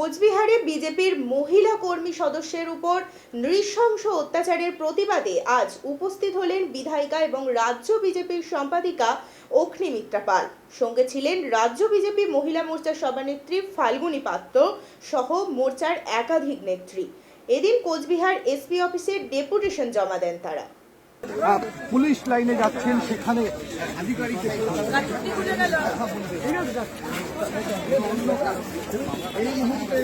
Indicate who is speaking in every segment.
Speaker 1: কোচবিহারে বিজেপির মহিলা কর্মী সদস্যের উপর নৃশংস অত্যাচারের প্রতিবাদে আজ উপস্থিত হলেন বিধায়িকা এবং রাজ্য বিজেপির সম্পাদিকা অগ্নিমিত্রা পাল। সঙ্গে ছিলেন রাজ্য বিজেপি মহিলা মোর্চার সভানেত্রী ফাল্গুনী পাত্র সহ মোর্চার একাধিক নেত্রী। এদিন কোচবিহার এসপি অফিসে ডেপুটেশন জমা দেন তারা।
Speaker 2: পুলিশ লাইনে যাচ্ছেন, সেখানে এই মুহূর্তে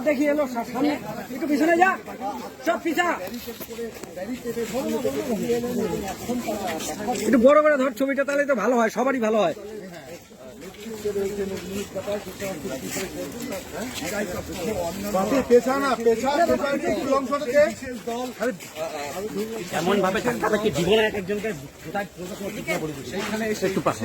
Speaker 2: দেখি এলো সামনে একটু পিছনে যা, সব পিছা একটু বড় করে ধর ছবিটা, তাহলে তো ভালো হয়, সবারই ভালো হয়। এমন ভাবে জীবনে এক একজনকে সেইখানে একটু পাশে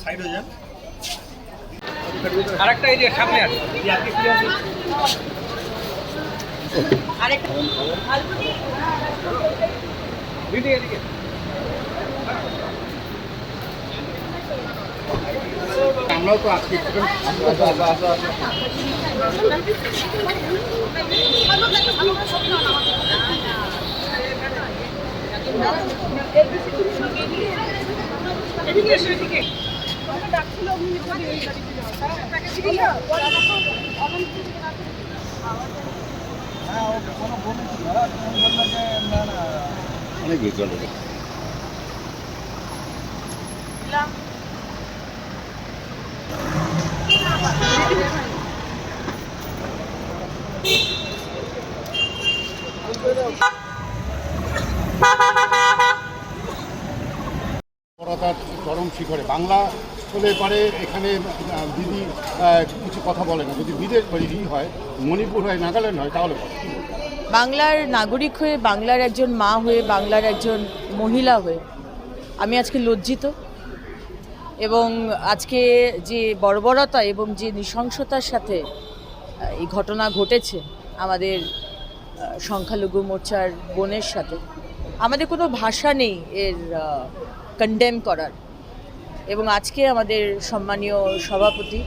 Speaker 2: সাইড হয়ে যান। আরেকটা এরিয়া সামনে আছে, আমরাও তো আজকে অনেক চলে চরম শিখরে বাংলা হলে পারে। এখানে দিদি কিছু কথা বলে না, যদি বিদেশ হয়, মণিপুর হয়, নাগাল্যান্ড হয়, তাহলে
Speaker 3: বাংলার নাগরিক হয়ে, বাংলার একজন মা হয়ে, বাংলার একজন মহিলা হয়ে আমি আজকে লজ্জিত। এবং আজকে যে বর্বরতা এবং যে নৃশংসতার সাথে এই ঘটনা ঘটেছে আমাদের সংখ্যালঘু মোর্চার বোনের সাথে, আমাদের কোনো ভাষা নেই এর কন্ডেম করার। এবং আজকে আমাদের সম্মানীয় সভাপতি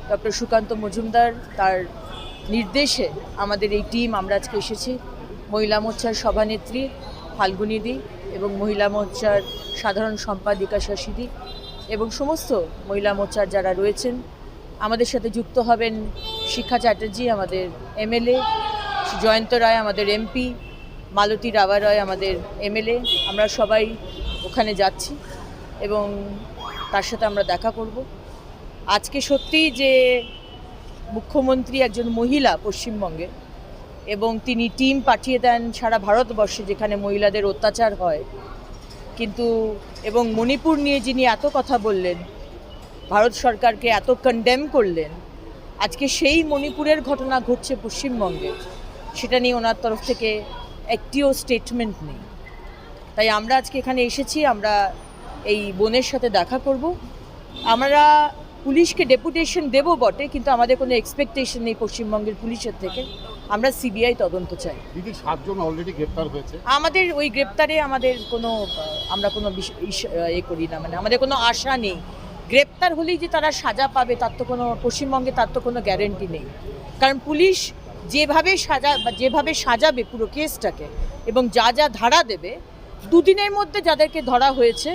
Speaker 3: ডক্টর সুকান্ত মজুমদার, তার নির্দেশে আমাদের এই টিম আমরা আজকে এসেছি। মহিলা মোর্চার সভানেত্রী ফাল্গুনীদি এবং মহিলা মোর্চার সাধারণ সম্পাদিকা শশীদি এবং সমস্ত মহিলা মোর্চার যারা রয়েছেন। আমাদের সাথে যুক্ত হবেন শিক্ষা চ্যাটার্জি আমাদের এমএলএ, জয়ন্ত রায় আমাদের এমপি, মালতী রাভা রয় আমাদের এমএলএ। আমরা সবাই ওখানে যাচ্ছি এবং তার সাথে আমরা দেখা করব। আজকে সত্যি যে মুখ্যমন্ত্রী একজন মহিলা পশ্চিমবঙ্গে, এবং তিনি টিম পাঠিয়ে দেন সারা ভারতবর্ষে যেখানে মহিলাদের অত্যাচার হয়, কিন্তু এবং মণিপুর নিয়ে যিনি এত কথা বললেন, ভারত সরকারকে এত কন্ডেম করলেন, আজকে সেই মণিপুরের ঘটনা ঘটছে পশ্চিমবঙ্গে, সেটা নিয়ে ওনার তরফ থেকে একটিও স্টেটমেন্ট নেই। তাই আমরা আজকে এখানে এসেছি, আমরা এই বোনের সাথে দেখা করব। আমরা পুলিশকে ডেপুটেশন দেব বটে, কিন্তু আমাদের কোনো এক্সপেকটেশন নেই পশ্চিমবঙ্গের পুলিশের থেকে। আমরা সিবিআই তদন্ত চাই।
Speaker 2: দিদি 7 জন অলরেডি গ্রেপ্তার হয়েছে।
Speaker 3: আমাদের ওই গ্রেপ্তারে আমাদের কোনো আমরা কোনো এ করি না, মানে আমাদের কোনো আশা নেই। গ্রেপ্তার হলেই যে তারা সাজা পাবে তার তো কোনো, পশ্চিমবঙ্গে তার তো কোনো গ্যারেন্টি নেই। কারণ পুলিশ যেভাবে সাজাবে পুরো কেসটাকে এবং যা যা ধারা দেবে, দুদিনের মধ্যে যাদেরকে ধরা হয়েছে,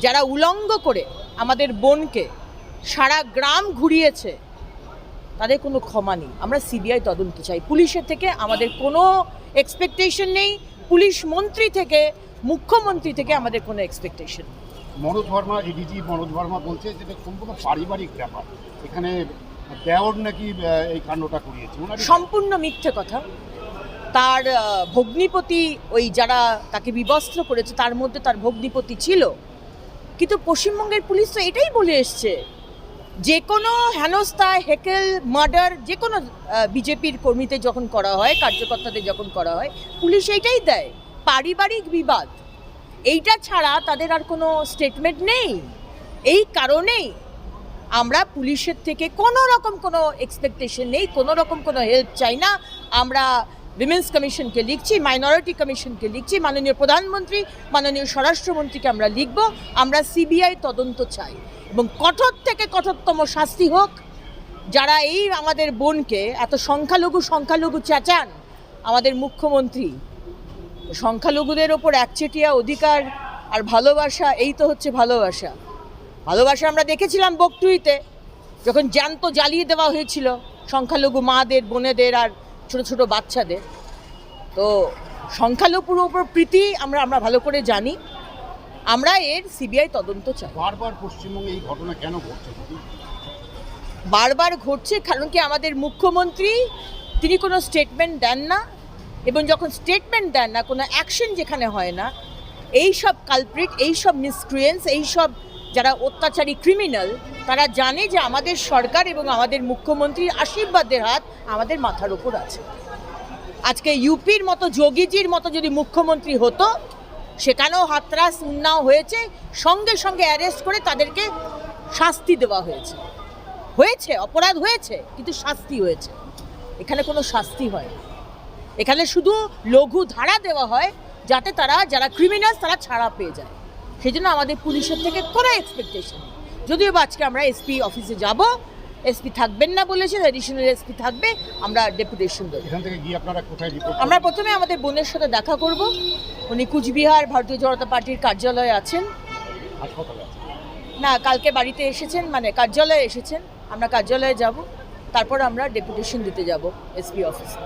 Speaker 3: যারা উলঙ্গ করে আমাদের বোনকে সারা গ্রাম ঘুরিয়েছে, তাদের কোনো ক্ষমা নেই। আমরা সিবিআই তদন্ত চাই। পুলিশের থেকে আমাদের কোনো এক্সপেকটেশন নেই, পুলিশ মন্ত্রী থেকে, মুখ্যমন্ত্রী থেকে আমাদের কোনো এক্সপেকটেশন।
Speaker 2: মনোজ ভার্মা, এডিজি মনোজ ভার্মা বলছে যেটা সম্পূর্ণ পারিবারিক ব্যাপার, এখানে দেওর নাকি এই কাণ্ডটা করিয়েছে।
Speaker 3: সম্পূর্ণ মিথ্যে কথা। তার ভগ্নিপতি, ওই যারা তাকে বিবস্ত্র করেছে তার মধ্যে তার ভগ্নিপতি ছিল। কিন্তু পশ্চিমবঙ্গের পুলিশ তো এটাই বলে এসছে, যে কোনো হেনস্থা, হেকেল, মার্ডার যে কোনো বিজেপির কর্মীদের যখন করা হয়, কার্যকর্তাদের যখন করা হয়, পুলিশ এইটাই দেয়, পারিবারিক বিবাদ। এইটা ছাড়া তাদের আর কোনো স্টেটমেন্ট নেই। এই কারণেই আমরা পুলিশের থেকে কোনো রকম কোনো এক্সপেকটেশন নেই, কোনো রকম কোনো হেল্প চাই না। আমরা উইমেন্স কমিশনকে লিখছি, মাইনরিটি কমিশনকে লিখছি, মাননীয় প্রধানমন্ত্রী, মাননীয় স্বরাষ্ট্রমন্ত্রীকে আমরা লিখব। আমরা সিবিআই তদন্ত চাই এবং কঠোর থেকে কঠোরতম শাস্তি হোক। যারা এই আমাদের বোনকে এত সংখ্যালঘু চেঁচান, আমাদের মুখ্যমন্ত্রী, সংখ্যালঘুদের ওপর একচেটিয়া অধিকার আর ভালোবাসা, এই তো হচ্ছে ভালোবাসা। ভালোবাসা আমরা দেখেছিলাম বকটুইতে, যখন জ্যান্ত জ্বালিয়ে দেওয়া হয়েছিল সংখ্যালঘু মাদের, বোনেদের আর ছোট ছোট বাচ্চাদের। তো সংখ্যালঘুর ওপর প্রীতি আমরা ভালো করে জানি। আমরা এর সিবিআই তদন্ত চাই।
Speaker 2: বারবার পশ্চিমবঙ্গে এই ঘটনা কেন ঘটছে?
Speaker 3: বারবার ঘটছে কারণ কি আমাদের মুখ্যমন্ত্রী তিনি কোনো স্টেটমেন্ট দেন না, এবং যখন স্টেটমেন্ট দেন না, কোনো অ্যাকশন যেখানে হয় না, এই সব কালপ্রিট, এই সব মিসক্রিয়েন্স, এই সব যারা অত্যাচারী ক্রিমিনাল, তারা জানে যে আমাদের সরকার এবং আমাদের মুখ্যমন্ত্রীর আশীর্বাদের হাত আমাদের মাথার ওপর আছে। আজকে ইউপির মতো, যোগীজির মতো যদি মুখ্যমন্ত্রী হতো, সেখানেও হাতরাস, উন্নাও হয়েছে, সঙ্গে সঙ্গে অ্যারেস্ট করে তাদেরকে শাস্তি দেওয়া হয়েছে। অপরাধ হয়েছে, কিন্তু শাস্তি হয়েছে। এখানে কোনো শাস্তি হয় না, এখানে শুধু লঘু ধারা দেওয়া হয় যাতে যারা ক্রিমিনাল তারা ছাড়া পেয়ে যায়। সেই জন্য আমাদের পুলিশের থেকে কোনো এক্সপেকটেশন নেই। যদিও আজকে আমরা এসপি অফিসে যাব, এসপি থাকবেন না বলেছেন, অ্যাডিশনাল এসপি থাকবে, আমরা ডেপুটেশন দেবো।
Speaker 2: এখান থেকে গিয়ে আপনারা কোথায় রিপোর্ট?
Speaker 3: আমরা প্রথমে আমাদের বোনের সাথে দেখা করব। উনি কুচবিহার ভারতীয় জনতা পার্টির কার্যালয়ে আছেন।
Speaker 2: হাসপাতালে আছে
Speaker 3: না, কালকে বাড়িতে এসেছেন, মানে কার্যালয়ে এসেছেন। আমরা কার্যালয়ে যাব, তারপর আমরা ডেপুটেশন দিতে যাব এসপি অফিসে।